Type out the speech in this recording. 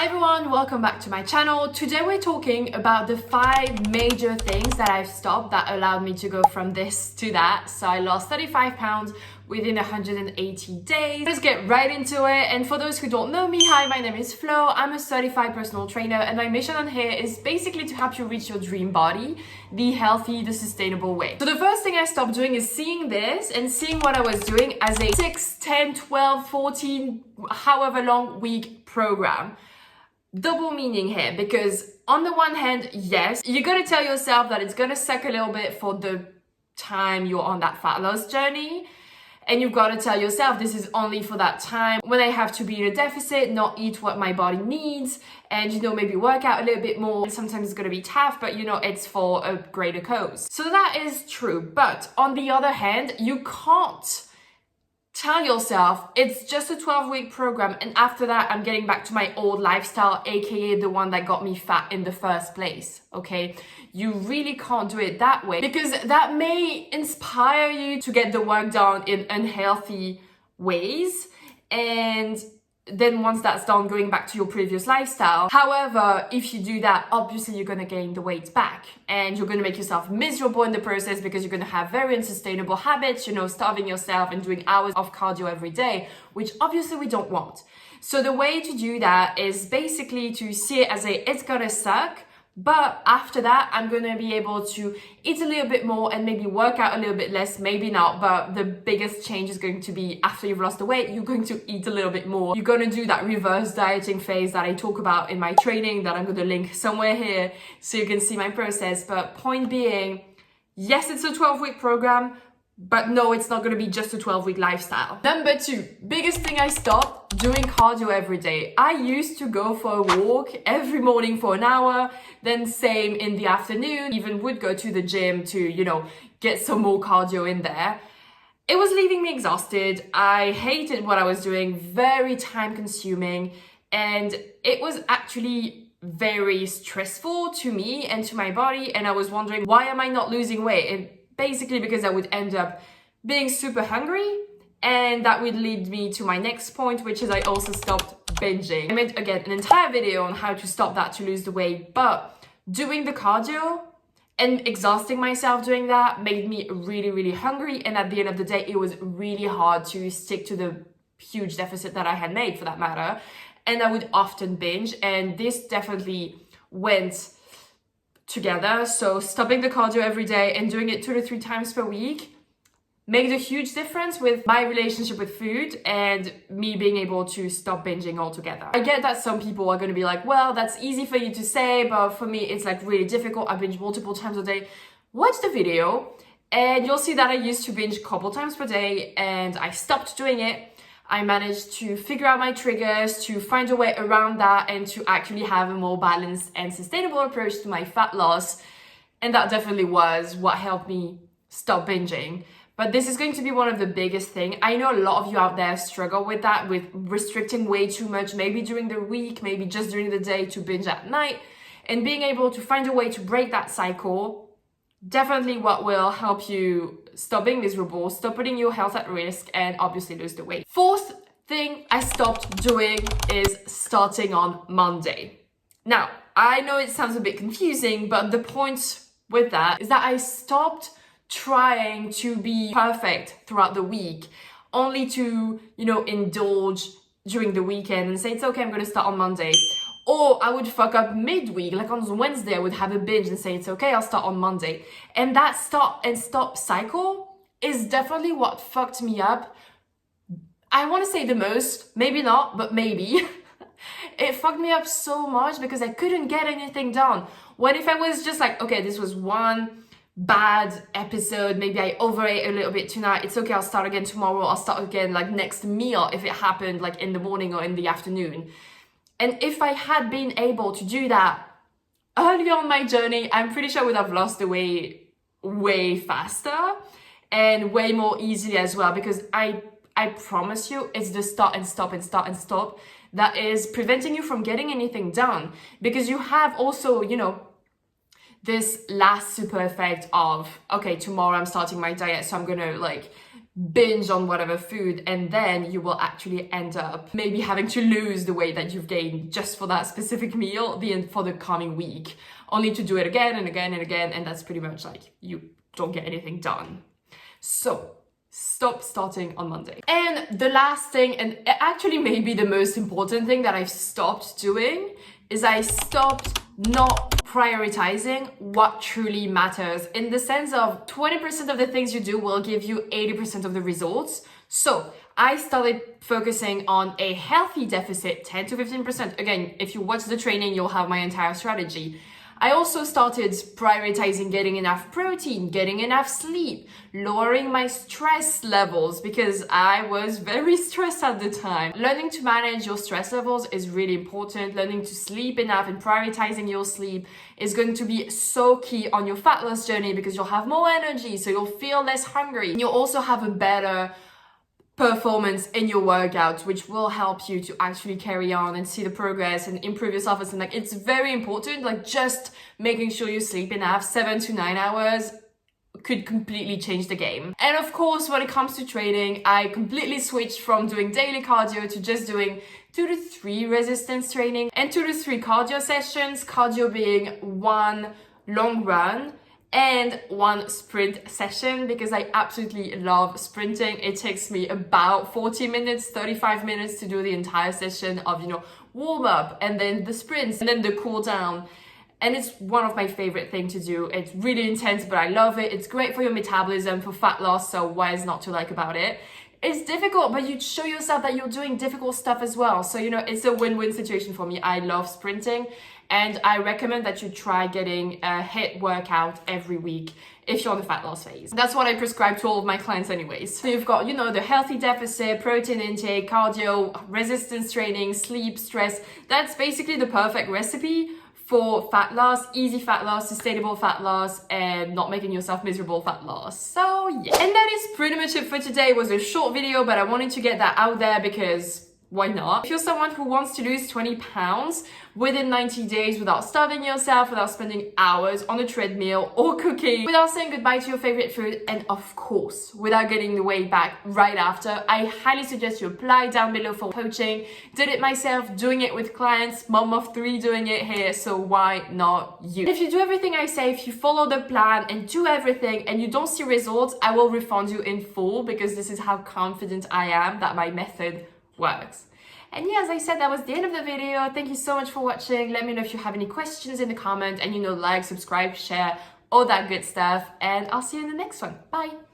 Hi everyone, welcome back to my channel. Today we're talking about the 5 major things that I've stopped that allowed me to go from this to that. So I lost 35 pounds within 180 days. Let's get right into it. And for those who don't know me, hi, my name is Flo. I'm a certified personal trainer and my mission on here is basically to help you reach your dream body the healthy, the sustainable way. So the first thing I stopped doing is seeing this and seeing what I was doing as a 6, 10, 12, 14, however long week program. Double meaning here, because on the one hand, yes, you gotta tell yourself that it's gonna suck a little bit for the time you're on that fat loss journey. And you've got to tell yourself this is only for that time when I have to be in a deficit, not eat what my body needs, and maybe work out a little bit more. Sometimes it's going to be tough, but it's for a greater cause. So that is true. But on the other hand, you can't tell yourself it's just a 12-week program and after that I'm getting back to my old lifestyle, aka the one that got me fat in the first place. Okay, you really can't do it that way, because that may inspire you to get the work done in unhealthy ways, and then once that's done, going back to your previous lifestyle. However, if you do that, obviously you're going to gain the weight back and you're going to make yourself miserable in the process, because you're going to have very unsustainable habits, starving yourself and doing hours of cardio every day, which obviously we don't want. So the way to do that is basically to see it as it's going to suck, but after that, I'm going to be able to eat a little bit more and maybe work out a little bit less, maybe not. But the biggest change is going to be after you've lost the weight, you're going to eat a little bit more. You're going to do that reverse dieting phase that I talk about in my training that I'm going to link somewhere here so you can see my process. But point being, yes, it's a 12-week program, but no, it's not going to be just a 12-week lifestyle. Number 2, biggest thing I stopped, doing cardio every day. I used to go for a walk every morning for an hour, then same in the afternoon, even would go to the gym to, get some more cardio in there. It was leaving me exhausted. I hated what I was doing, very time consuming, and it was actually very stressful to me and to my body. And I was wondering, why am I not losing weight? And basically because I would end up being super hungry, and that would lead me to my next point, which is I also stopped binging. I made, again, an entire video on how to stop that to lose the weight, but doing the cardio and exhausting myself doing that made me really, really hungry. And at the end of the day, it was really hard to stick to the huge deficit that I had made, for that matter. And I would often binge, and this definitely went together. So stopping the cardio every day and doing it 2 to 3 times per week made a huge difference with my relationship with food and me being able to stop binging altogether. I get that some people are going to be like, well, that's easy for you to say, but for me it's like really difficult. I binge multiple times a day. Watch the video and you'll see that I used to binge a couple times per day and I stopped doing it. I managed to figure out my triggers, to find a way around that, and to actually have a more balanced and sustainable approach to my fat loss. And that definitely was what helped me stop binging. But this is going to be one of the biggest things. I know a lot of you out there struggle with that, with restricting way too much, maybe during the week, maybe just during the day to binge at night. And being able to find a way to break that cycle, definitely what will help you stop being miserable, stop putting your health at risk, and obviously lose the weight. 4th thing I stopped doing is starting on Monday. Now, I know it sounds a bit confusing, but the point with that is that I stopped trying to be perfect throughout the week, only to, indulge during the weekend and say, it's okay, I'm going to start on Monday. Or I would fuck up midweek, like on Wednesday, I would have a binge and say, it's okay, I'll start on Monday. And that start and stop cycle is definitely what fucked me up. I want to say the most, maybe not, but maybe. It fucked me up so much because I couldn't get anything done. What if I was just like, okay, this was one bad episode, maybe I overate a little bit tonight, it's okay, I'll start again tomorrow, I'll start again like next meal if it happened like in the morning or in the afternoon. And if I had been able to do that early on my journey, I'm pretty sure I would have lost the weight way faster and way more easily as well, because I promise you, it's the start and stop and start and stop that is preventing you from getting anything done. Because you have also, this last super effect of, okay, tomorrow I'm starting my diet, so I'm gonna binge on whatever food, and then you will actually end up maybe having to lose the weight that you've gained just for that specific meal for the coming week, only to do it again and again and again, and that's pretty much like you don't get anything done. So stop starting on Monday. And the last thing, and actually maybe the most important thing that I've stopped doing, is I stopped not prioritizing what truly matters, in the sense of 20% of the things you do will give you 80% of the results. So I started focusing on a healthy deficit, 10 to 15%. Again, if you watch the training, you'll have my entire strategy. I also started prioritizing getting enough protein, getting enough sleep, lowering my stress levels because I was very stressed at the time. Learning to manage your stress levels is really important. Learning to sleep enough and prioritizing your sleep is going to be so key on your fat loss journey because you'll have more energy, so you'll feel less hungry. And you'll also have a better performance in your workouts, which will help you to actually carry on and see the progress and improve yourself. And like, it's very important, like just making sure you sleep enough, 7 to 9 hours could completely change the game. And of course, when it comes to training, I completely switched from doing daily cardio to just doing 2 to 3 resistance training and 2 to 3 cardio sessions, cardio being 1 long run and 1 sprint session, because I absolutely love sprinting. It takes me about 40 minutes, 35 minutes to do the entire session of, warm up and then the sprints and then the cool down. And it's one of my favorite things to do. It's really intense, but I love it. It's great for your metabolism, for fat loss, so why is not to like about it? It's difficult, but you show yourself that you're doing difficult stuff as well. So, it's a win-win situation for me. I love sprinting, and I recommend that you try getting a HIIT workout every week if you're on the fat loss phase. That's what I prescribe to all of my clients anyways. So you've got, the healthy deficit, protein intake, cardio, resistance training, sleep, stress. That's basically the perfect recipe for fat loss, easy fat loss, sustainable fat loss, and not making yourself miserable fat loss. So yeah. And that is pretty much it for today. It was a short video, but I wanted to get that out there because why not? If you're someone who wants to lose 20 pounds within 90 days without starving yourself, without spending hours on a treadmill or cooking, without saying goodbye to your favorite food, and of course, without getting the weight back right after, I highly suggest you apply down below for coaching. Did it myself, doing it with clients, mom of 3 doing it here, so why not you? If you do everything I say, if you follow the plan and do everything and you don't see results, I will refund you in full, because this is how confident I am that my method works. And yeah, as I said, that was the end of the video. Thank you so much for watching. Let me know if you have any questions in the comment, and like, subscribe, share, all that good stuff, and I'll see you in the next one. Bye.